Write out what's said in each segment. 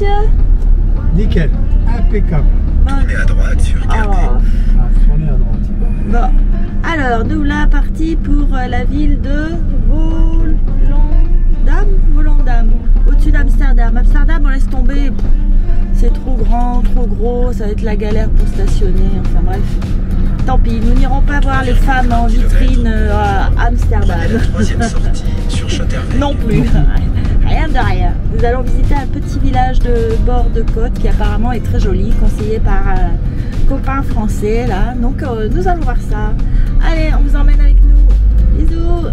monsieur? Nickel, impeccable. Tournez à droite sur Gardez. Tournez à droite. Bon, alors nous là partis pour la ville de Volendam, au-dessus d'Amsterdam. Amsterdam, on laisse tomber, c'est trop grand, trop gros, ça va être la galère pour stationner, enfin bref. Tant pis, nous n'irons pas voir les femmes en vitrine à Amsterdam. La troisième sortie sur Schotterbeek. Non plus, rien de rien. Nous allons visiter un petit village de bord de côte qui apparemment est très joli, conseillé par un copain français là. Donc nous allons voir ça. Allez, on vous emmène avec nous. Bisous.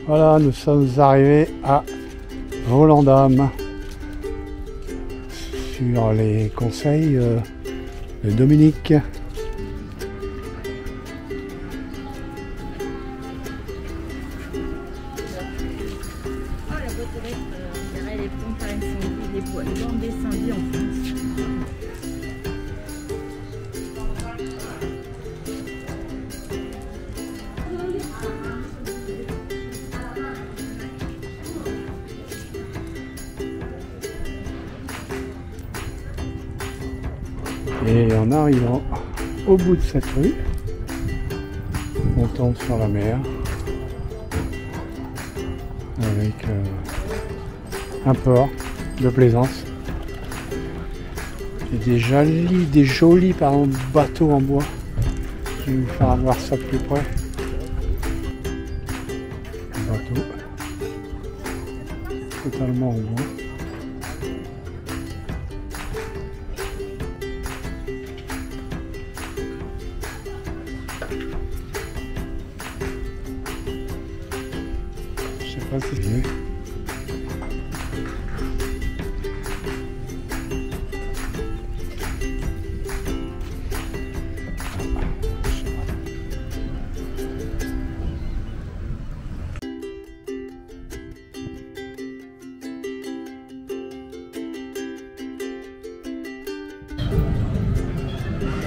Voilà, nous sommes arrivés à Volendam sur les conseils de Dominique. La boîte aux lettres, derrière les pompes à incendie, les bornes d'incendie en France. Et en arrivant au bout de cette rue, on tombe sur la mer avec un port de plaisance et des jolis bateaux en bois. Je vais vous faire voir ça de plus près. Un bateau totalement en bois. Je sais pas si c'est mieux.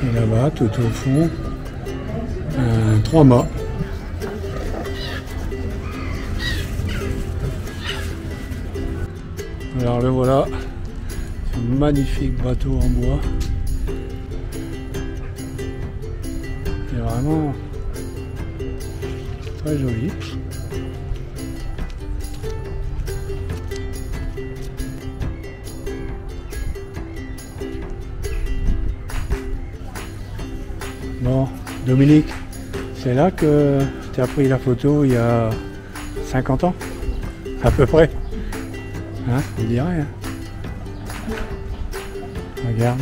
Et là-bas, tout au fond, 3 mâts. Alors le voilà, un magnifique bateau en bois. C'est vraiment très joli. Bon, Dominique, c'est là que tu as pris la photo il y a 50 ans, à peu près. Hein, on dirait. Hein. Regarde,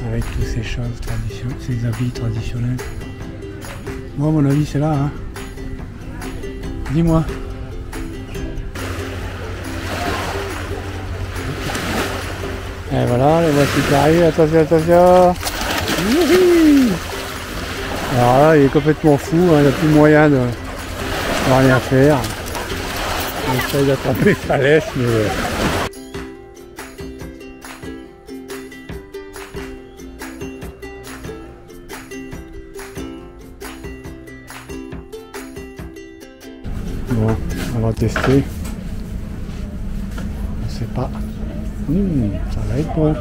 avec toutes ces choses traditionnelles, ces habits traditionnels. Moi, à mon avis, c'est là. Hein. Dis-moi. Et voilà, les voici qui arrivent. Attention, attention. Youhou. Alors là, il est complètement fou. Hein, il n'a plus moyen de rien faire. On essaye d'attraper sa laisse, mais... Bon, on va tester. On sait pas. Ça va être bon.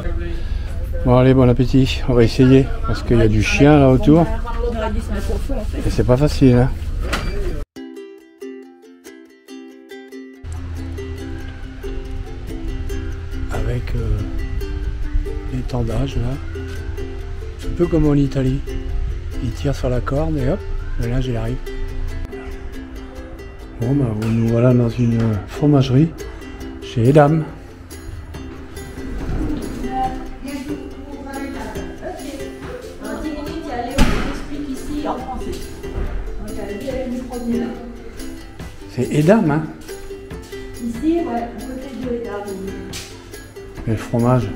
Bon allez, bon appétit. On va essayer, parce qu'il y a du chien là autour. Et c'est pas facile, hein. Avec l'étendage là, un peu comme en Italie. Il tire sur la corde et hop, le linge il arrive. Bon bah nous voilà dans une fromagerie chez Edam. C'est Edam, hein? Ici, ouais, à côté de Edam. Et le fromage.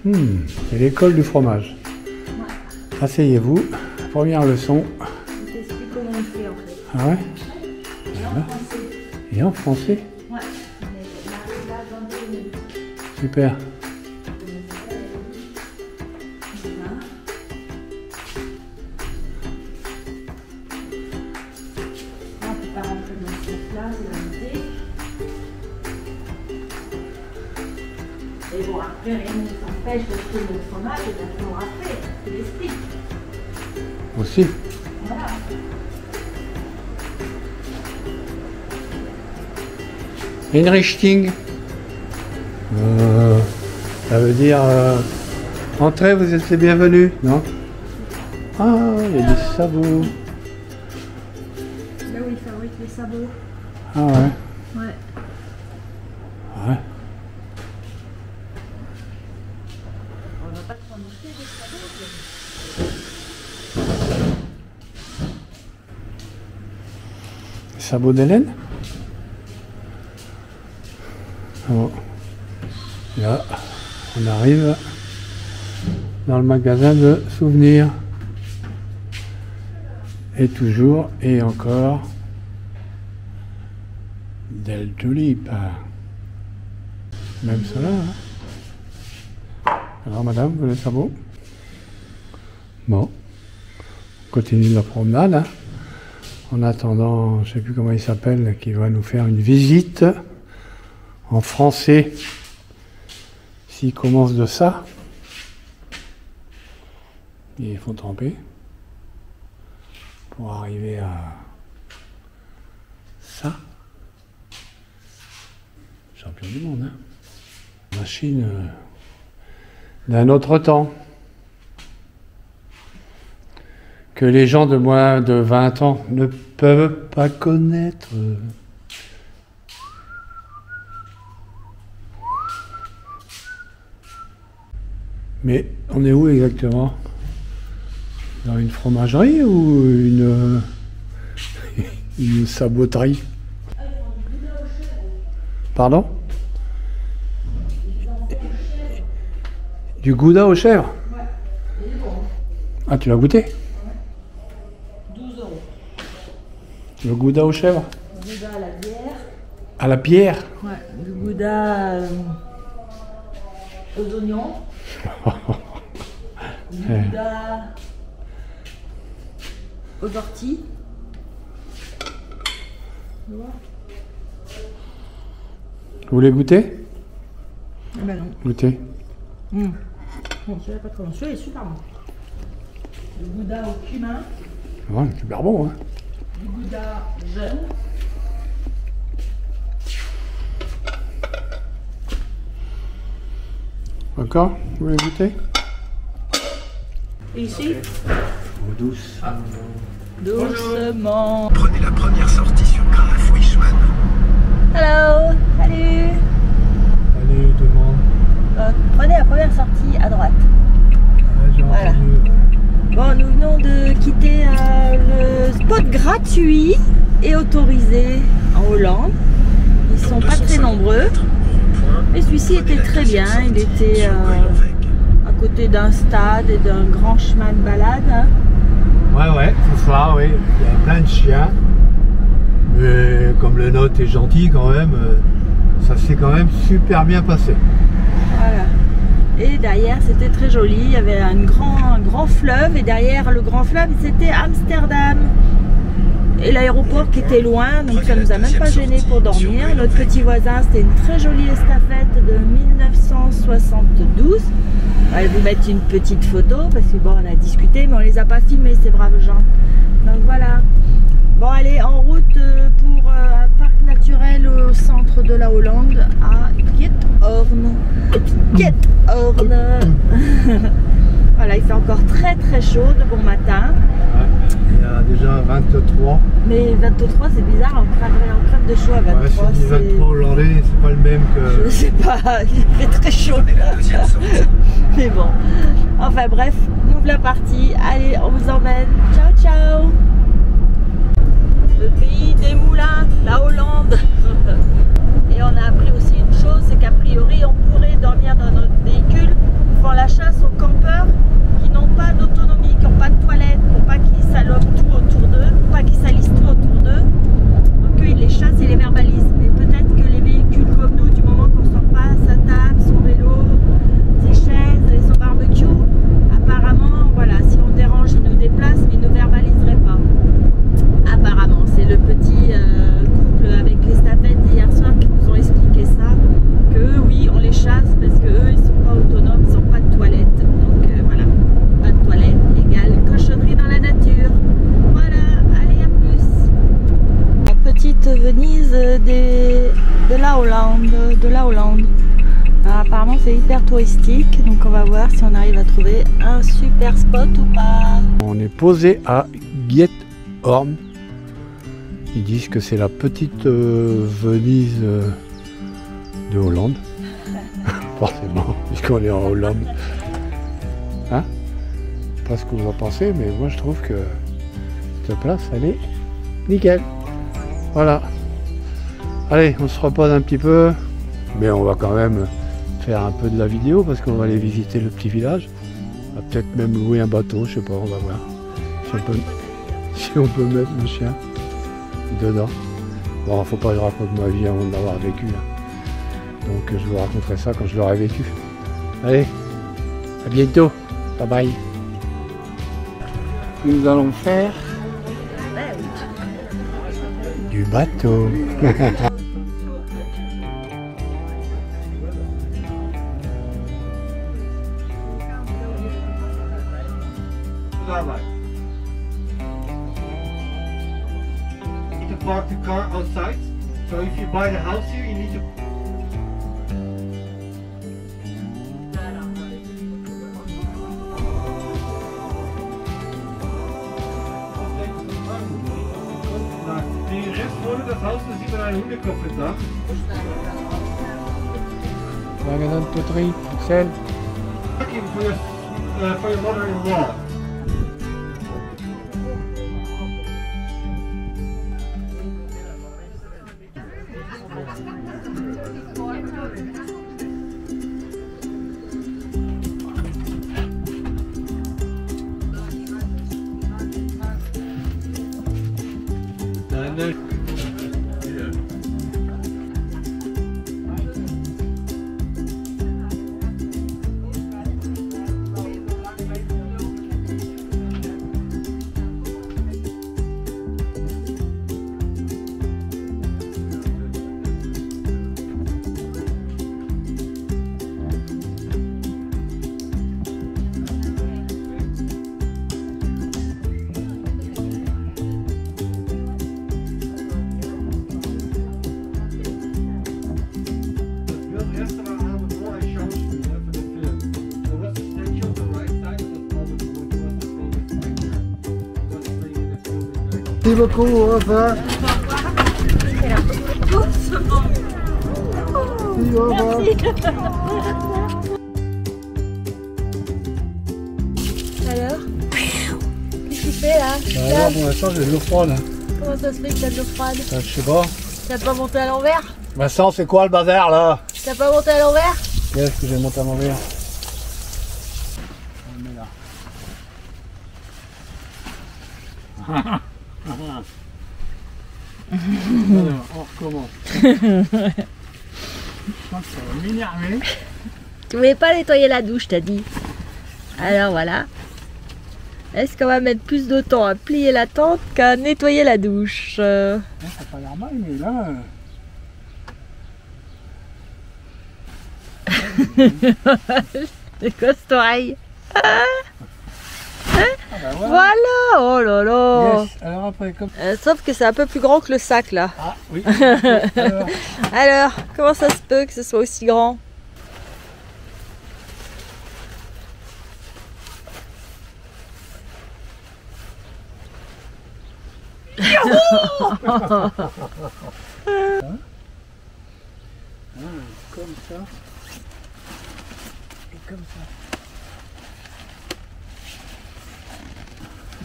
C'est l'école du fromage. Ouais. Asseyez-vous. Première leçon. Je t'explique comment on fait en fait. Ah ouais? Et en français. Et en français? Ouais. Mais là, dans 2 minutes. Super. Et bon, après, rien ne s'empêche d'acheter notre fromage et d'attendre après, c'est l'esprit. Aussi. Voilà. Einrichtung. Ça veut dire entrez, vous êtes les bienvenus, non? Ah, il y a des sabots. Là où ils fabriquent les sabots. Ah ouais. Ouais. Ouais. On va pas trop montrer des sabots. Les sabots d'Hélène. Bon. Là, on arrive dans le magasin de souvenirs. Et toujours et encore Del Tulip. Même cela. Hein. Alors madame, vous voulez les sabots? Bon. On continue la promenade. Hein. En attendant, je ne sais plus comment il s'appelle, qui va nous faire une visite en français. S'il commence de ça, il faut tremper pour arriver à ça. Champion du monde, hein. Machine d'un autre temps que les gens de moins de 20 ans ne peuvent pas connaître. Mais on est où exactement? Dans une fromagerie ou une saboterie? Pardon? Du gouda aux chèvres? Ouais, il est bon. Ah, tu l'as goûté? 12 €. Le gouda aux chèvres? Le gouda à la bière. À la bière? Ouais, le gouda aux oignons. Le gouda aux orties. Vous voulez goûter? Ah ben non. Goûtez. Bon, celui-là pas trop bon. Celui-là est super bon. Le gouda au cumin. Ouais, super bon, hein. Du gouda jeune. Encore? Vous voulez goûter? Et ici? Douce. Doucement. Prenez la première sortie sur Graf Wichmann. Hello. Salut. Allez, demande. Prenez la première sortie à droite. Ouais, j'ai Voilà. entendu. Bon, nous venons de quitter le spot gratuit et autorisé en Hollande. Ils sont pas très nombreux. Mais celui-ci était très bien. Il était à côté d'un stade et d'un grand chemin de balade. Hein. Ouais, c'est ça, oui. Il y a plein de chiens. Mais comme le nôtre est gentil quand même, ça s'est quand même super bien passé. Voilà. Et derrière, c'était très joli. Il y avait un grand fleuve. Et derrière le grand fleuve, c'était Amsterdam. Et l'aéroport qui était loin. Donc ça nous a même pas gêné pour dormir. Notre petit voisin, c'était une très jolie estafette de 1972. On va vous mettre une petite photo. Parce que bon, on a discuté, mais on les a pas filmés, ces braves gens. Donc voilà. Bon, allez, en route pour un parc naturel au centre de la Hollande à Giethoorn. Giethoorn. Voilà, il fait encore très très chaud de bon matin. Il y a déjà 23. Mais 23 c'est bizarre, on crève de chaud à 23. Ouais, si 23 aujourd'hui, c'est pas le même que... Je sais pas, il fait très chaud là. Mais bon, enfin bref, nous voilà partis. Allez, on vous emmène. Ciao ciao. Le pays des moulins, la Hollande. Et on a appris aussi une chose, c'est qu'a priori on pourrait dormir dans notre véhicule. Ils font la chasse aux campeurs qui n'ont pas d'autonomie, qui n'ont pas de toilette, pour pas qu'ils salopent tout autour d'eux, pour pas qu'ils salissent tout autour d'eux. Donc eux ils les chassent et les verbalisent. Mais peut-être que les véhicules comme nous, du moment qu'on sort pas sa table, son vélo, ses chaises et son barbecue, apparemment voilà, si on dérange, ils nous déplacent, mais ils ne verbaliseraient pas. Apparemment, c'est le petit couple avec les stafettes hier soir qui nous ont expliqué ça, que oui, on les chasse parce que eux ils sont pas autonomes, ils n'ont pas de toilette. Donc voilà, pas de toilette égale cochonnerie dans la nature. Voilà, allez à plus. La petite Venise de la Hollande. Alors, apparemment c'est hyper touristique, donc on va voir si on arrive à trouver un super spot ou pas. On est posé à Giethoorn. Ils disent que c'est la petite Venise de Hollande. Forcément, puisqu'on est en Hollande. Hein? Pas ce que vous en pensez, mais moi je trouve que cette place, elle est nickel. Voilà. Allez, on se repose un petit peu, mais on va quand même faire un peu de la vidéo parce qu'on va aller visiter le petit village. On va peut-être même louer un bateau, je sais pas, on va voir. Si on peut mettre le chien dedans. Bon, faut pas que je raconte ma vie avant de l'avoir vécu. Hein. Donc je vous raconterai ça quand je l'aurai vécu. Allez, à bientôt. Bye bye. Nous allons faire du bateau. Park the car outside. So if you buy the house here, you need to. Die rechts vorne das Haus, da sieht man einen Hundekopf im Dach. Wagen to 3, Excel. Looking for your mother-in-law. Merci beaucoup, au revoir. Merci. Alors, qu'est-ce que tu fais là? Alors pour l'instant j'ai de l'eau froide. Comment ça se fait que t'as de l'eau froide? Je sais pas. T'as pas monté à l'envers? Vincent, c'est quoi le bazar là? T'as pas monté à l'envers? Qu'est-ce que j'ai monté à l'envers? Alors, on recommence. Je pense que ça va m'énerver. Tu voulais pas nettoyer la douche, t'as dit. Alors voilà. Est-ce qu'on va mettre plus de temps à plier la tente qu'à nettoyer la douche? Ça n'a pas l'air mal, mais là... C'est quoi cette oreille? Ah bah voilà. Voilà, oh là là. Yes. Alors après, comme... Sauf que c'est un peu plus grand que le sac là. Ah oui. Alors, comment ça se peut que ce soit aussi grand? Comme ça. Et comme ça.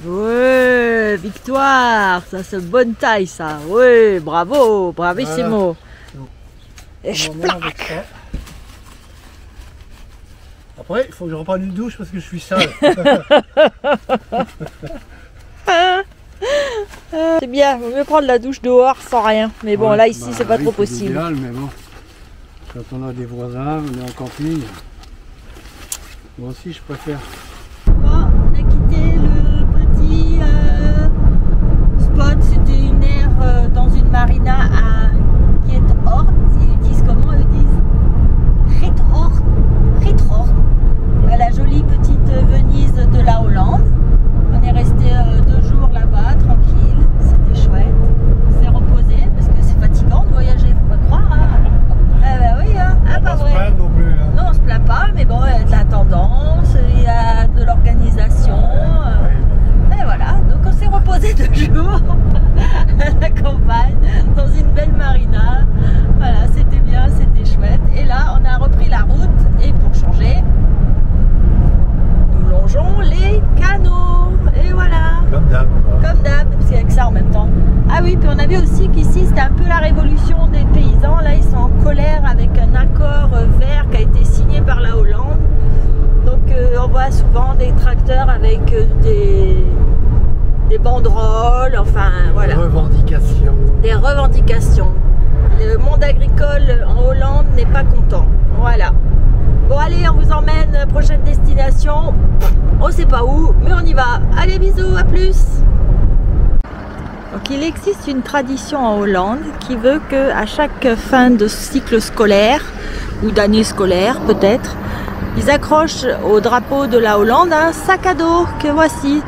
Ouais, victoire, ça c'est bonne taille ça. Ouais, bravo, bravissimo. Et je plaque. Après, il faut que je reprenne une douche parce que je suis sale. C'est bien, il vaut mieux prendre la douche dehors sans rien. Mais bon, Ouais, là ici c'est pas oui, trop c'est possible. idéal, mais bon, quand on a des voisins, on est en camping. Moi aussi, je préfère. Bon, on a quitté le petit spot, c'était une aire dans une marina qui est hors. Ils disent comment ils disent Riethort. La jolie petite Venise de la Hollande. On est resté 2 jours là-bas, tranquille, c'était chouette. On s'est reposé parce que c'est fatigant de voyager, faut pas croire. Hein. Bah oui, hein. Ah, pas vrai. Non plus, hein. Non, on se plaint pas, mais bon, il y a de la tendance, il y a de l'organisation. Et voilà, donc on s'est reposé 2 jours à la campagne, dans une belle marina. Voilà, c'était bien, c'était chouette. Et là, on a repris la route et pour changer, nous longeons les canaux. Et voilà. Comme d'hab. Comme d'hab, parce qu'il y a que ça en même temps. Ah oui, puis on a vu aussi qu'ici c'était un peu la révolution des paysans. Là, ils sont en colère avec un accord vert qui a été signé par la Hollande. Donc on voit souvent des tracteurs avec des banderoles, enfin voilà. Revendications. Des revendications. Le monde agricole en Hollande n'est pas content. Voilà. Bon allez, on vous emmène, prochaine destination. On sait pas où, mais on y va. Allez, bisous, à plus. Donc il existe une tradition en Hollande qui veut qu'à chaque fin de cycle scolaire, ou d'année scolaire peut-être, ils accrochent au drapeau de la Hollande un sac à dos que voici.